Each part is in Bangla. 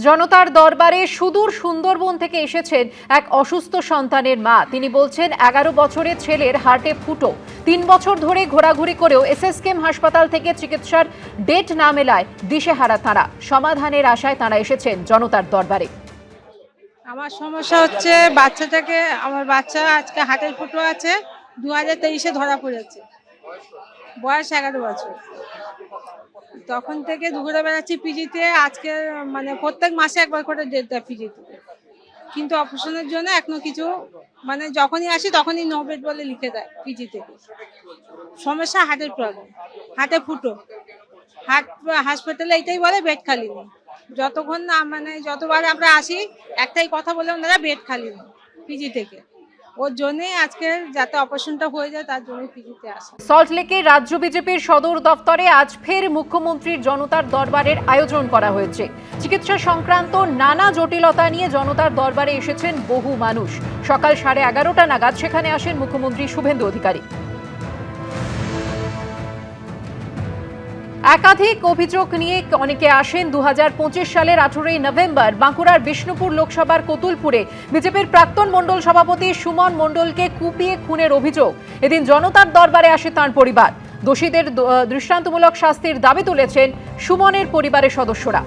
জনতার দরবারে সুদূর সুন্দরবন থেকে এসেছেন এক অসুস্থ সন্তানের মা। তিনি বলছেন 11 বছরের ছেলের হার্টে ফুটো। 3 বছর ধরে ঘোরাঘুরি করেও এসএসকেএম হাসপাতাল থেকে চিকিৎসার ডেট না মেলায় দিশেহারা তাঁরা। সমাধানের আশায় তাঁরা এসেছেন জনতার দরবারে। আমার সমস্যা হচ্ছে আমার বাচ্চা আজকে হার্টের ফুটো আছে, 2023-এ ধরা পড়েছে, বয়স 11 বছর। তখন থেকে ঘুরে বেড়াচ্ছি পিজিতে। আজকে প্রত্যেক মাসে একবার করে ডেট দেয় পিজিতে, কিন্তু অপারেশনের জন্য এখনো কিছু যখনই আসি তখনই নো বেড বলে লিখে দেয় পিজি থেকে। সমস্যা হার্টের প্রবলেম, হার্টে ফুটো। হাসপাতালে এটাই বলে বেড খালি নেই। যতক্ষণ না যতবার আমরা আসি একটাই কথা বলে ওনারা বেড খালি নেই পিজি থেকে। ওর জন্যই আজকে যাতে অপারেশনটা হয়ে যায় তার জন্য পিজিতে আসা। সল্টলেকে রাজ্য বিজেপির সদর দফতরে আজ ফের মুখ্যমন্ত্রীর জনতার দরবারের আয়োজন করা হয়েছে। চিকিৎসা সংক্রান্ত নানা জটিলতা নিয়ে জনতার দরবারে এসেছেন বহু মানুষ। সকাল 11:30 নাগাদ সেখানে আসেন মুখ্যমন্ত্রী শুভেন্দু অধিকারী। একাধিক অভিযোগ নিয়ে অনেকে আসেন। 2025 সালের 18 নভেম্বর বাঁকুড়ার বিষ্ণুপুর লোকসভার কতুলপুরে বিজেপির প্রাক্তন মণ্ডল সভাপতি সুমন মণ্ডলকে কুপিয়ে খুনের অভিযোগ। এদিন জনতার দরবারে আসে তাঁর পরিবার। দোষীদের দৃষ্টান্তমূলক শাস্তির দাবি তুলেছেন সুমনের পরিবারের সদস্যরা।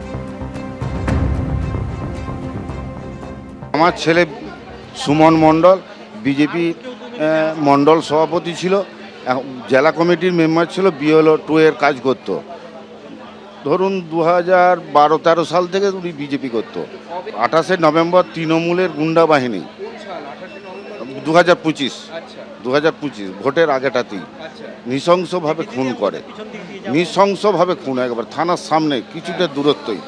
আমার ছেলে সুমন মণ্ডল বিজেপি মণ্ডল সভাপতি ছিল, জেলা কমিটির মেম্বার ছিল, বিএলও 2 এর কাজ করত। ধরুন 2012-13 সাল থেকে উনি বিজেপি করত। 28 নভেম্বর তৃণমূলের গুন্ডা বাহিনী 2025 ভোটের আগেটাতেই নৃশংসভাবে খুন করে। নৃশংসভাবে খুন, একবার থানার সামনে কিছুটা দূরত্বই।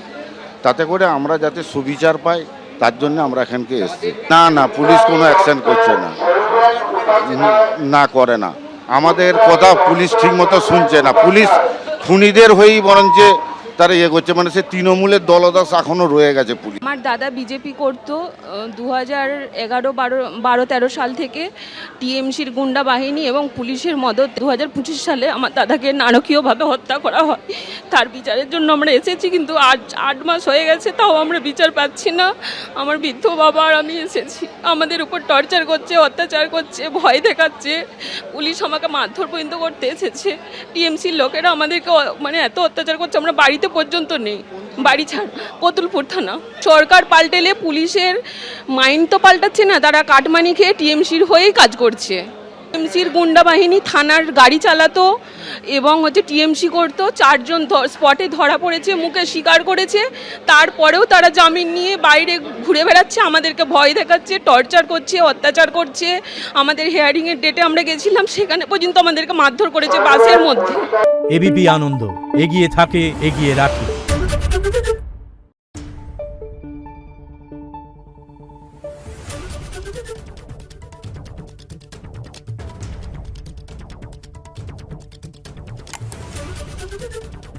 তাতে করে আমরা যাতে সুবিচার পাই তার জন্য আমরা এখানকে এসেছি। না, পুলিশ কোনো অ্যাকশন করছে না, করে না। আমাদের কথা পুলিশ ঠিক মতো শুনছে না। পুলিশ খুনিদের হয়েই বরঞ্চ তারা করছে, সে তৃণমূলের দলদাস এখনো রয়ে গেছে পুলিশ। আমার দাদা বিজেপি করতো 2011-12-13 সাল থেকে। টিএমসির গুন্ডা বাহিনী এবং পুলিশের মদত 2025 সালে আমার দাদাকে নারকীয়ভাবে হত্যা করা হয়। তার বিচারের জন্য আমরা এসেছি, কিন্তু আজ 8 মাস হয়ে গেছে, তাও আমরা বিচার পাচ্ছি না। আমার বৃদ্ধ বাবা আর আমি এসেছি, আমাদের উপর টর্চার করছে, অত্যাচার করছে, ভয় দেখাচ্ছে। পুলিশ আমাকে মারধর পর্যন্ত করতে এসেছে। টিএমসির লোকেরা আমাদেরকে এত অত্যাচার করছে, আমরা বাড়িতে পর্যন্ত নেই। বাড়ি ছাড় কতুলপুর থানা। সরকার পাল্টেলে পুলিশের মাইন্ড তো পাল্টাচ্ছে না, তারা কাটমানি খেয়ে টিএমসির হয়েই কাজ করছে। টিএমসির গুন্ডা বাহিনী থানার গাড়ি চালাতো এবং টিএমসি করতো। 4 জন স্পটে ধরা পড়েছে, মুখে স্বীকার করেছে। তারপরেও তারা জামিন নিয়ে বাইরে ঘুরে বেড়াচ্ছে, আমাদেরকে ভয় দেখাচ্ছে, টর্চার করছে, অত্যাচার করছে। আমাদের হিয়ারিংয়ের ডেটে আমরা গেছিলাম, সেখানে পর্যন্ত আমাদেরকে মারধর করেছে বাসের মধ্যে। এবিপি আনন্দ, এগিয়ে থাকে, এগিয়ে রাখে। Thank you.